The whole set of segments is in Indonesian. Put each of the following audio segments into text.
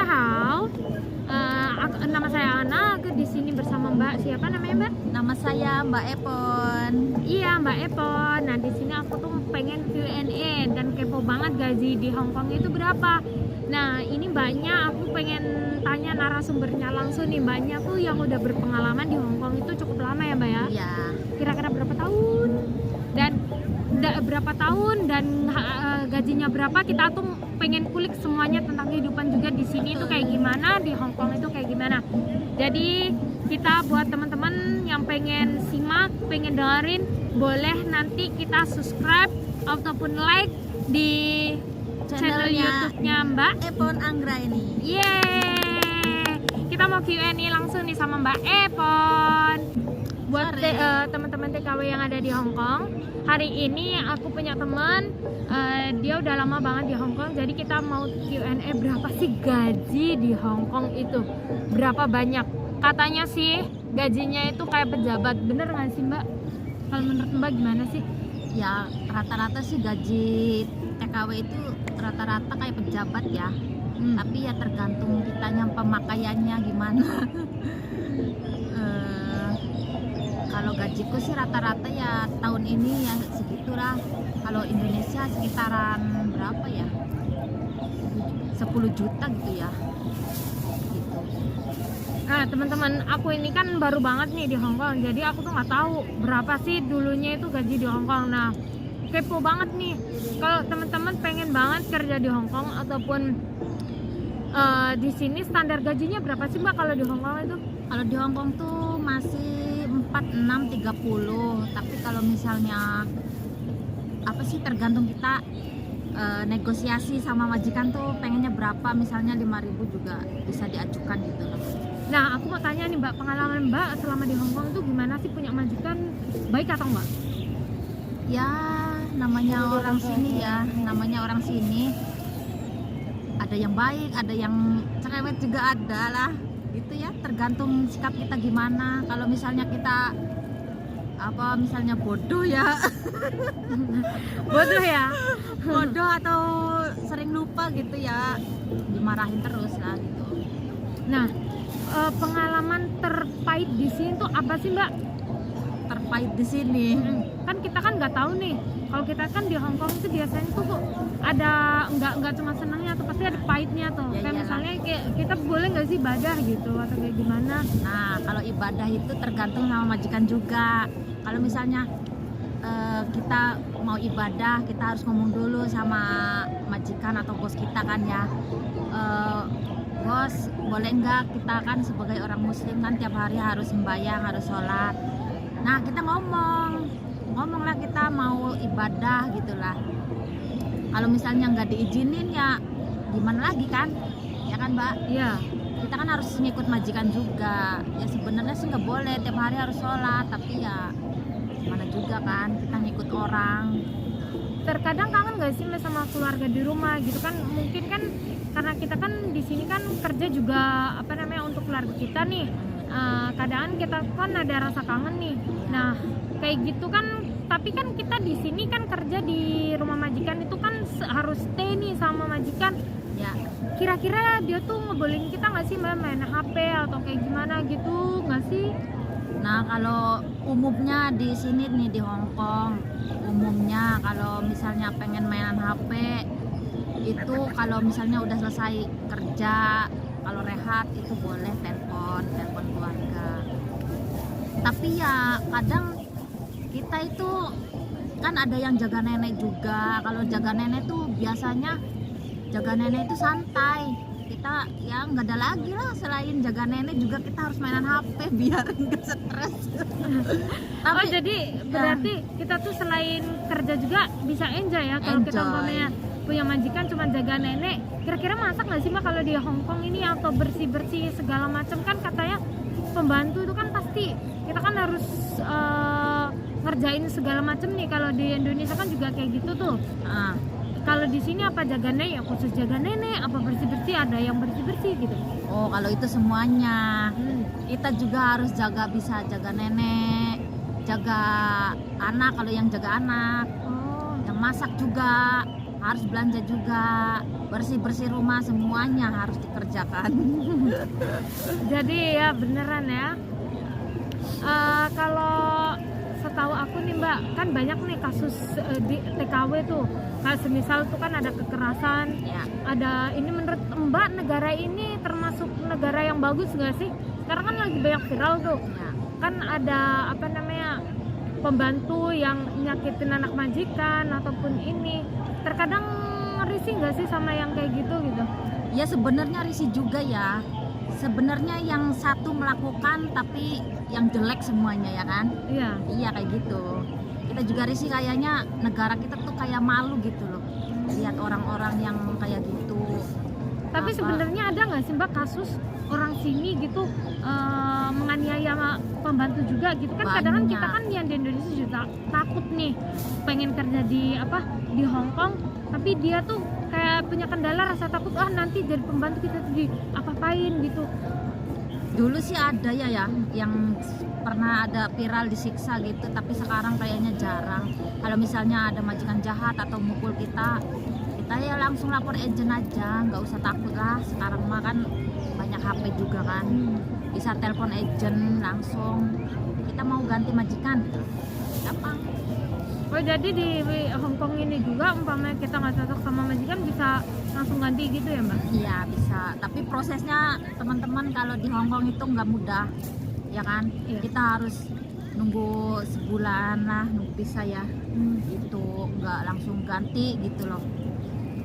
Hao. Nama saya Ana. Aku di sini bersama Mbak. Siapa namanya, Mbak? Nama saya Mbak Epon. Iya, Mbak Epon. Nah, di sini aku tuh pengen Q&A dan kepo banget gaji di Hong Kong itu berapa. Nah, ini Mbaknya aku pengen tanya narasumbernya langsung nih. Mbaknya tuh yang udah berpengalaman di Hong Kong itu cukup lama ya, Mbak ya? Iya. Kira-kira berapa tahun? Dan berapa tahun dan gajinya berapa? Kita tuh pengen kulik semuanya tentang kehidupan juga di sini itu kayak gimana, di Hong Kong itu kayak gimana. Jadi kita buat teman-teman yang pengen simak, pengen dengerin, boleh nanti kita subscribe ataupun like di channel YouTube-nya Mbak Epon Anggraini. Yeay, kita mau Q&A langsung nih sama Mbak Epon. Buat teman-teman TKW yang ada di Hong Kong, hari ini aku punya teman, dia udah lama banget di Hong Kong. Jadi kita mau Q&A berapa sih gaji di Hong Kong itu, berapa banyak. Katanya sih gajinya itu kayak pejabat, bener nggak sih Mbak? Kalau menurut Mbak gimana sih? Ya rata-rata sih gaji TKW itu rata-rata kayak pejabat ya. Tapi ya tergantung kitanya pemakaiannya gimana. Kalau gajiku sih rata-rata ya tahun ini ya segitulah. Kalau Indonesia sekitaran berapa ya? 10 juta gitu ya. Gitu. Nah teman-teman, aku ini kan baru banget nih di Hong Kong, jadi aku tuh nggak tahu berapa sih dulunya itu gaji di Hong Kong. Nah kepo banget nih, kalau teman-teman pengen banget kerja di Hong Kong ataupun di sini standar gajinya berapa sih Mbak kalau di Hong Kong itu? Kalau di Hong Kong tuh masih 46-30, tapi kalau misalnya apa sih tergantung kita negosiasi sama majikan tuh pengennya berapa, misalnya 5.000 juga bisa diajukan gitu loh. Nah aku mau tanya nih Mbak, pengalaman Mbak selama di Hong Kong itu gimana sih, punya majikan baik atau enggak? Ya namanya orang sini ya, namanya orang sini ada yang baik, ada yang cerewet juga ada lah gitu ya, tergantung sikap kita gimana. Kalau misalnya kita misalnya bodoh ya bodoh atau sering lupa gitu ya, dimarahin terus lah gitu. Nah pengalaman terpahit di sini tuh apa sih Mbak? Terpahit di sini Kan kita kan nggak tahu nih, kalau kita kan di Hong Kong itu biasanya tuh ada nggak cuma senangnya tuh, pasti ada pahitnya tuh ya, kayak iyalah. misalnya kayak kita boleh nggak sih ibadah gitu atau kayak gimana. Nah kalau ibadah itu tergantung sama majikan juga. Kalau misalnya kita mau ibadah, kita harus ngomong dulu sama majikan atau bos kita kan ya, bos boleh nggak, kita kan sebagai orang muslim kan tiap hari harus sembahyang, harus sholat. Nah kita ngomong lah kita mau ibadah gitulah. Kalau misalnya nggak diizinin ya gimana lagi kan, ya kan Mbak? Iya. Kita kan harus ngikut majikan juga. Ya sebenarnya sih nggak boleh tiap hari harus sholat, tapi ya gimana juga kan, kita ngikut orang. Terkadang kangen nggak sih Mbak sama keluarga di rumah gitu kan? Mungkin kan karena kita kan di sini kan kerja juga untuk keluarga kita nih. Kadang kita kan ada rasa kangen nih. Nah kayak gitu kan, tapi kan kita di sini kan kerja di rumah majikan itu kan harus stay nih sama majikan Ya kira-kira dia tuh ngebolehin kita nggak sih Mbak main HP atau kayak gimana gitu nggak sih? nah kalau umumnya di sini nih di Hong Kong, umumnya kalau misalnya pengen mainan HP itu kalau misalnya udah selesai kerja, kalau rehat itu boleh telepon keluarga. Tapi ya kadang kita itu kan ada yang jaga nenek juga. Kalau jaga nenek tuh biasanya jaga nenek itu santai, kita ya nggak ada lagi lah selain jaga nenek, juga kita harus mainan HP biar nggak stres. Oh jadi berarti kita tuh selain kerja juga bisa enjoy ya kalau kita Enjoy. umpamanya punya majikan cuma jaga nenek. Kira-kira masak nggak sih Mbak kalau di Hong Kong ini atau bersih-bersih segala macam? Kan katanya pembantu itu kan pasti kita kan harus ngerjain segala macam nih. Kalau di Indonesia kan juga kayak gitu tuh. Nah, Kalau di sini apa jaga nenek ya khusus jaga nenek, apa bersih-bersih ada yang bersih-bersih gitu. oh kalau itu semuanya kita juga harus jaga, bisa jaga nenek, jaga anak kalau yang jaga anak, Oh. yang masak juga harus belanja juga, bersih-bersih rumah, semuanya harus dikerjakan. Jadi ya beneran ya. Kalau setahu aku nih Mbak, kan banyak nih kasus di TKW tuh. Kayak semisal tuh kan ada kekerasan, Ya, ada ini. Menurut Mbak, negara ini termasuk negara yang bagus nggak sih? Sekarang kan lagi banyak viral tuh. ya. Kan ada apa namanya, pembantu yang nyakitin anak majikan ataupun ini. Terkadang risih nggak sih sama yang kayak gitu gitu? Ya sebenarnya risih juga ya. Sebenarnya yang satu melakukan tapi yang jelek semuanya ya kan? Iya. Iya kayak gitu. Kita juga risih, kayaknya negara kita tuh kayak malu gitu loh. Lihat orang-orang yang kayak gitu. Tapi Apa? sebenarnya ada nggak sih Mbak kasus orang sini gitu menganiaya pembantu juga gitu kan? Kadang kan kita Banyak. kan yang di Indonesia juga takut nih pengen kerja di Hong Kong, tapi dia tuh kayak punya kendala rasa takut, nanti jadi pembantu kita tuh apa-apain gitu. Dulu sih ada ya yang pernah ada viral disiksa gitu, tapi sekarang kayaknya jarang. Kalau misalnya ada majikan jahat atau mukul kita ya langsung lapor agent aja, nggak usah takut lah. Sekarang mah kan banyak HP juga kan, bisa telepon agent langsung. Kita mau ganti majikan, gampang. Oh jadi di Hong Kong ini juga umpamanya kita nggak cocok sama majikan bisa langsung ganti gitu ya Mbak? Iya bisa, tapi prosesnya teman-teman kalau di Hong Kong itu nggak mudah, ya kan? Iya. Kita harus nunggu sebulan lah, nunggu bisa ya. Itu nggak langsung ganti gitu loh.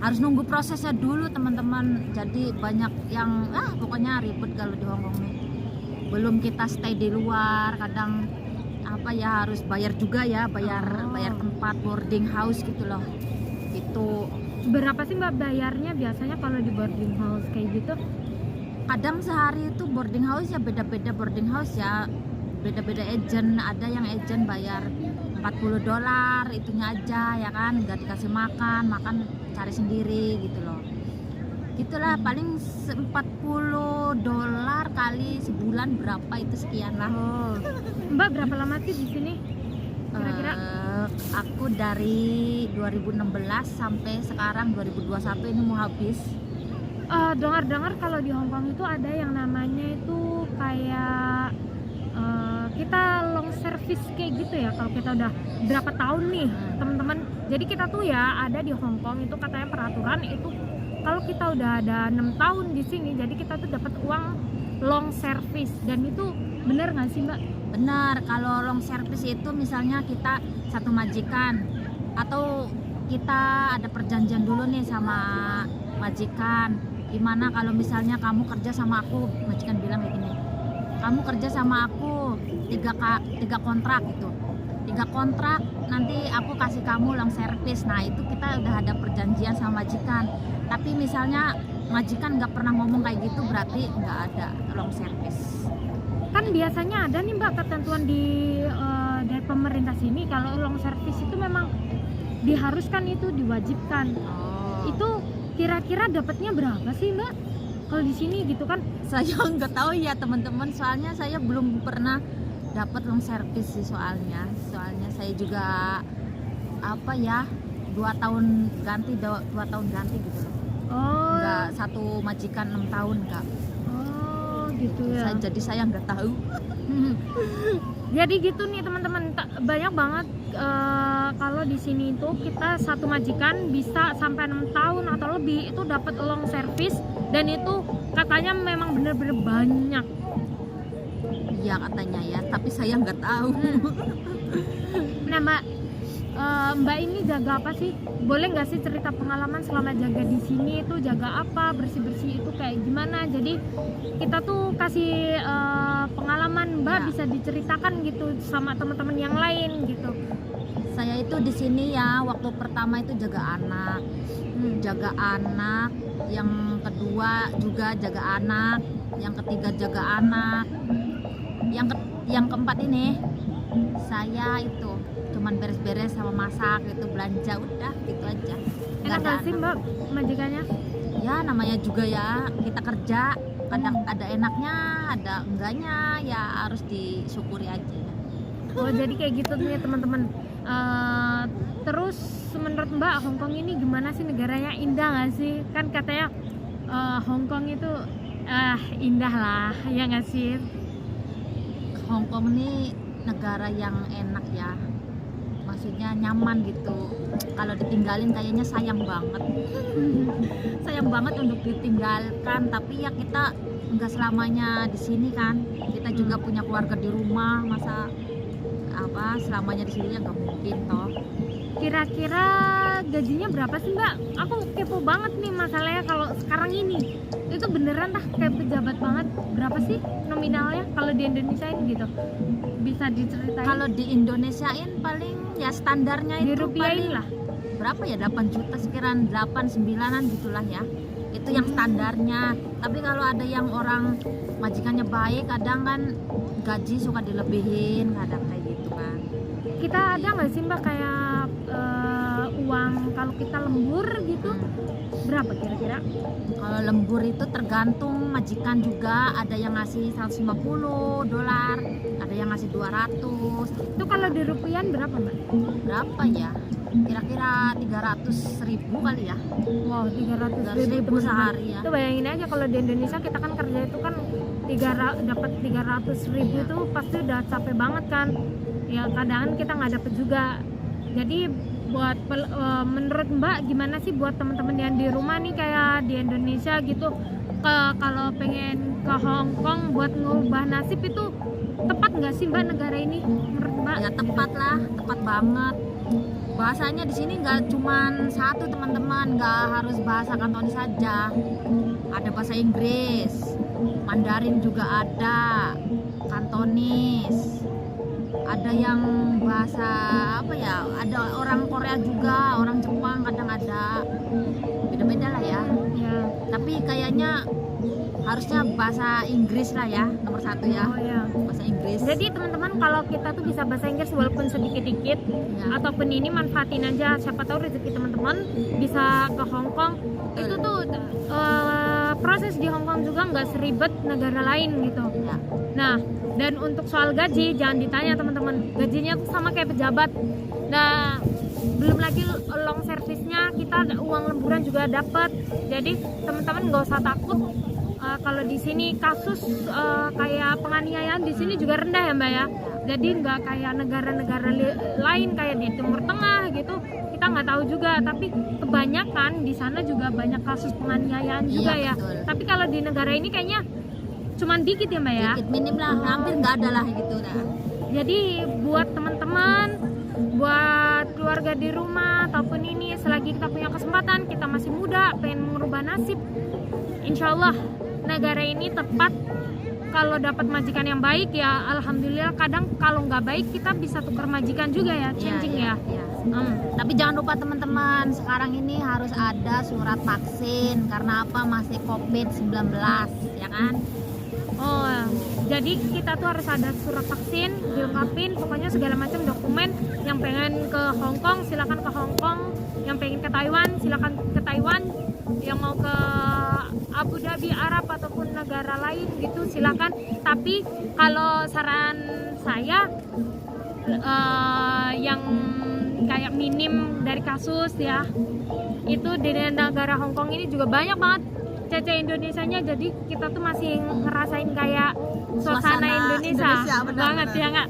Harus nunggu prosesnya dulu teman-teman. Jadi banyak yang pokoknya ribet kalau di Hong Kong nih. Belum kita stay di luar, kadang harus bayar juga ya, bayar tempat boarding house gitu loh. Itu Berapa sih Mbak bayarnya biasanya kalau di boarding house kayak gitu? kadang sehari itu boarding house ya beda-beda boarding house ya, beda-beda agent. Ada yang agent bayar $40 itunya aja ya kan, nggak dikasih makan cari sendiri gitu loh. Gitulah, paling $40 kali sebulan berapa itu sekian lah. Mbak berapa lama sih di sini kira-kira? Aku dari 2016 sampai sekarang 2021 ini mau habis. Dengar-dengar kalau di Hong Kong itu ada yang namanya itu kayak kita long service kayak gitu ya, kalau kita udah berapa tahun nih teman-teman. Jadi kita tuh ya ada di Hong Kong itu katanya peraturan itu kalau kita udah ada 6 tahun di sini, jadi kita tuh dapat uang long service. Dan itu bener nggak sih Mbak? Benar, kalau long service itu misalnya kita satu majikan atau kita ada perjanjian dulu nih sama majikan. Gimana kalau misalnya kamu kerja sama aku, majikan bilang kayak gini, kamu kerja sama aku 3 kontrak gitu, 3 kontrak nanti aku kasih kamu long service. Nah itu kita udah ada perjanjian sama majikan. Tapi misalnya majikan nggak pernah ngomong kayak gitu, berarti nggak ada long service. Kan biasanya ada nih Mbak ketentuan dari pemerintah sini kalau long service itu memang diharuskan, itu diwajibkan. Itu kira-kira dapatnya berapa sih Mbak kalau di sini gitu kan? Saya nggak tahu ya teman-teman, soalnya saya belum pernah dapat long service sih, soalnya saya juga 2 tahun ganti 2 tahun ganti gitu loh. Nggak satu majikan 6 tahun enggak. Gitu ya. Jadi saya nggak tahu. Jadi gitu nih teman-teman, banyak banget kalau di sini itu kita satu majikan bisa sampai 6 tahun atau lebih itu dapat long service, dan itu katanya memang bener-bener banyak. Iya katanya ya, tapi saya nggak tahu. Nah Mbak ini jaga apa sih? Boleh nggak sih cerita pengalaman selama jaga di sini itu jaga apa, bersih-bersih itu kayak gimana? Jadi kita tuh kasih pengalaman Mbak Ya. bisa diceritakan gitu sama teman-teman yang lain gitu. Saya itu di sini ya, waktu pertama itu jaga anak, yang kedua juga jaga anak, yang ketiga jaga anak, yang keempat ini saya itu cuman beres-beres sama masak gitu, belanja udah gitu aja. Enak nggak sih Mbak majikannya? Ya namanya juga ya kita kerja, kadang ada enaknya ada enggaknya, ya harus disyukuri aja. Oh jadi kayak gitu nih teman-teman. Terus menurut Mbak, Hong Kong ini gimana sih, negaranya indah nggak sih? Kan katanya Hong Kong itu indah lah, ya nggak sih? Hong Kong ini negara yang enak ya, maksudnya nyaman gitu. Kalau ditinggalin kayaknya sayang banget. Sayang banget untuk ditinggalkan, tapi ya kita nggak selamanya di sini kan. Kita juga punya keluarga di rumah, masa selamanya di sini ya nggak mungkin toh. Kira-kira gajinya berapa sih Mbak? Aku kepo banget nih masalahnya kalau sekarang ini. Itu beneran dah kayak pejabat banget. Berapa sih nominalnya kalau di Indonesia ini gitu? Bisa diceritain? Kalau di Indonesiain paling ya standarnya itu dirupiahin paling lah. berapa ya, 8 juta sekiraan, 8-9an gitulah ya. Itu yang standarnya. Tapi kalau ada yang orang majikannya baik, kadang kan gaji suka dilebihin, kadang kayak gitu kan. Kita ada nggak sih Mbak kayak uang kalau kita lembur gitu, berapa kira-kira? Kalau lembur itu tergantung majikan juga, ada yang ngasih $150, ada yang ngasih 200. Itu kalau di rupiah berapa Mbak? Berapa ya? Kira-kira 300.000 kali ya. Wow, 300.000 300.000 sehari ya. Itu bayangin aja kalau di Indonesia kita kan kerja itu kan dapat 300.000 itu pasti udah capek banget kan. Ya kadang kita nggak dapet juga. Jadi buat menurut Mbak gimana sih buat teman-teman yang di rumah nih kayak di Indonesia gitu, kalau pengen ke Hong Kong buat ngubah nasib itu tepat nggak sih Mbak negara ini menurut Mbak? Ya tepat lah, tepat banget. Bahasanya di sini nggak cuman satu teman-teman, nggak harus bahasa Kantonis saja. Ada bahasa Inggris, Mandarin juga ada, Kantonis. Ada yang bahasa ada orang Korea juga, orang Jepang kadang ada, beda-beda lah ya. Ya. Tapi kayaknya harusnya bahasa Inggris lah ya, nomor 1 ya. Oh ya. Bahasa Inggris. Jadi teman-teman kalau kita tuh bisa bahasa Inggris walaupun sedikit-dikit Ya. ataupun ini manfaatin aja, siapa tahu rezeki teman-teman bisa ke Hong Kong. Itu tuh proses di Hong Kong juga nggak seribet negara lain gitu. Ya. Nah, dan untuk soal gaji jangan ditanya teman-teman, gajinya tuh sama kayak pejabat. Nah, belum lagi long service-nya, kita ada uang lemburan juga dapat. Jadi teman-teman nggak usah takut. Kalau di sini kasus kayak penganiayaan di sini juga rendah ya Mbak ya. Jadi nggak kayak negara-negara lain kayak di Timur Tengah gitu. Kita nggak tahu juga, tapi kebanyakan di sana juga banyak kasus penganiayaan juga Iya, ya. betul. Tapi kalau di negara ini kayaknya cuman dikit ya Mbak ya. Dikit, minim lah, hampir nggak ada lah gitu dah. Jadi buat teman-teman, buat keluarga di rumah ataupun ini, selagi kita punya kesempatan, kita masih muda, pengen merubah nasib, insya Allah negara ini tepat. Kalau dapat majikan yang baik ya alhamdulillah. Kadang kalau nggak baik kita bisa tukar majikan juga ya, changing ya. Tapi jangan lupa teman-teman, sekarang ini harus ada surat vaksin. Karena apa? Masih COVID-19 ya kan. Oh, jadi kita tuh harus ada surat vaksin, dilengkapin, pokoknya segala macam dokumen. Yang pengen ke Hong Kong silakan ke Hong Kong, yang pengen ke Taiwan silakan ke Taiwan, yang mau ke Abu Dhabi, Arab ataupun negara lain gitu silakan. Tapi kalau saran saya yang kayak minim dari kasus ya, itu di negara Hong Kong ini juga banyak banget cece Indonesianya, jadi kita tuh masih ngerasain kayak suasana Indonesia benar, banget benar. ya nggak?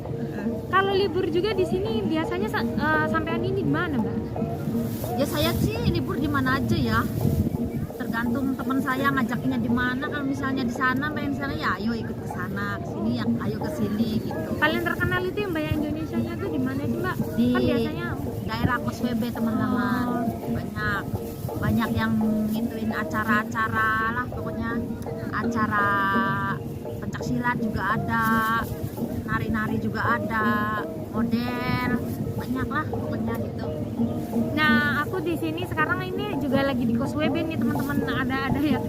Kalau libur juga di sini biasanya sampean ini di mana Mbak? Ya saya sih libur di mana aja ya. Tergantung teman saya ngajaknya di mana. Kalau misalnya di sana, pengen sana ya ayo ikut ke sana, ke sini ya ayo ke sini gitu. Paling terkenal itu yang banyak Indonesianya tuh di mana sih Mbak? Di Kan biasanya daerah KOSWB teman-teman. Banyak yang ngituin acara-acara lah, pokoknya acara pencaksilat juga ada, nari-nari juga ada, model banyak lah pokoknya gitu. Nah, aku di sini sekarang ini juga lagi di KOSWB nih teman-teman, ada ya.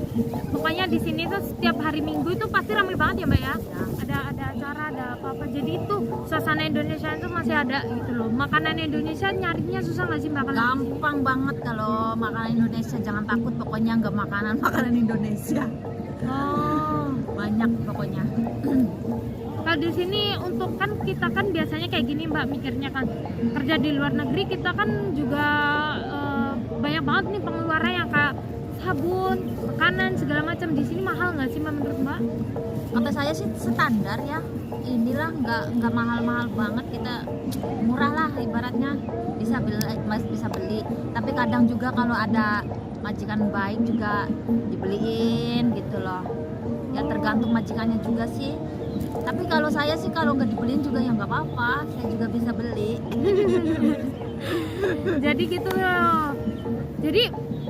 Pokoknya di sini tuh setiap hari Minggu itu pasti ramai banget ya Mbak ya. Ada acara, ada apa-apa. Jadi itu suasana Indonesia itu masih ada gitu loh. Makanan Indonesia nyarinya susah nggak sih Mbak? Gampang banget kalau makanan Indonesia, jangan takut pokoknya, nggak makanan Indonesia. Oh, Banyak pokoknya. kalau Kalau di sini untuk kan kita kan biasanya kayak gini Mbak mikirnya kan kerja di luar negeri kita kan juga banyak banget nih pengeluaran yang kayak sabun, makanan segala macam. Di sini mahal nggak sih Mbak menurut Mbak? Kata saya sih standar ya, inilah nggak mahal-mahal banget, kita murah lah ibaratnya, bisa beli. Tapi kadang juga kalau ada majikan baik juga dibeliin gitu loh ya, tergantung majikannya juga sih. Tapi kalau saya sih kalau nggak dibeliin juga ya nggak apa-apa, saya juga bisa beli. Jadi gitu loh. Jadi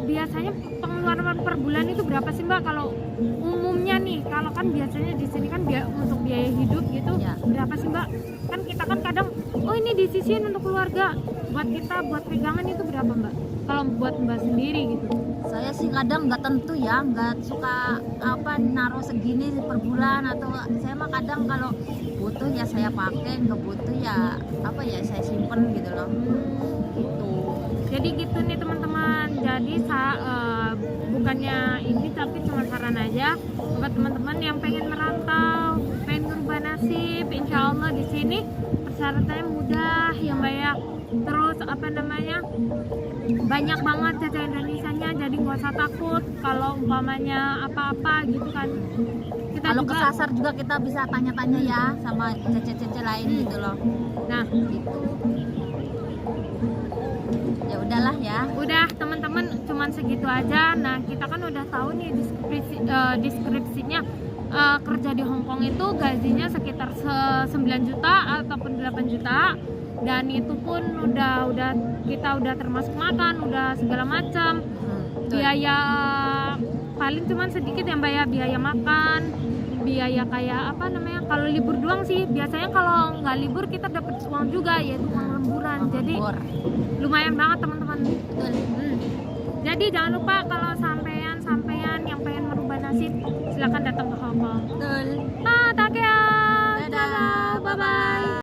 biasanya pengeluaran per bulan itu berapa sih Mbak kalau umumnya nih? Kalau kan biasanya di sini kan untuk biaya hidup gitu Ya. berapa sih Mbak? Kan kita kan kadang oh ini disisihin untuk keluarga, buat kita buat pegangan itu berapa Mbak? Kalau buat Mbak sendiri gitu. Saya sih kadang nggak tentu ya, nggak suka naruh segini per bulan, atau saya mah kadang kalau butuh ya saya pakai, nggak butuh ya saya simpen gitu loh. Gitu. Jadi gitu nih teman-teman. Jadi bukannya ini tapi cuma saran aja buat teman-teman yang pengen merantau, pengen merubah nasib. Insya Allah di sini persyaratannya mudah ya Mbak ya. Terus banyak banget Caca Indonesianya, jadi nggak usah takut kalau umpamanya apa-apa gitu kan. Kita Kalau juga, kesasar juga kita bisa tanya-tanya ya sama cece-cece lain gitu loh. nah Gitu. Ya udahlah ya. udah teman-teman cuman segitu aja. Nah kita kan udah tahu nih deskripsinya kerja di Hong Kong itu gajinya sekitar 9 juta ataupun 8 juta, dan itu pun kita udah termasuk makan, udah segala macam. Betul. Biaya paling cuman sedikit ya Mbak ya, biaya makan, biaya kayak kalau libur doang sih. Biasanya kalau nggak libur kita dapat uang juga, yaitu uang lemburan. Jadi Bor. lumayan banget teman-teman. Betul. Jadi jangan lupa kalau sampean yang pengen merubah nasib silakan datang ke Hong Kong. Betul. Bye.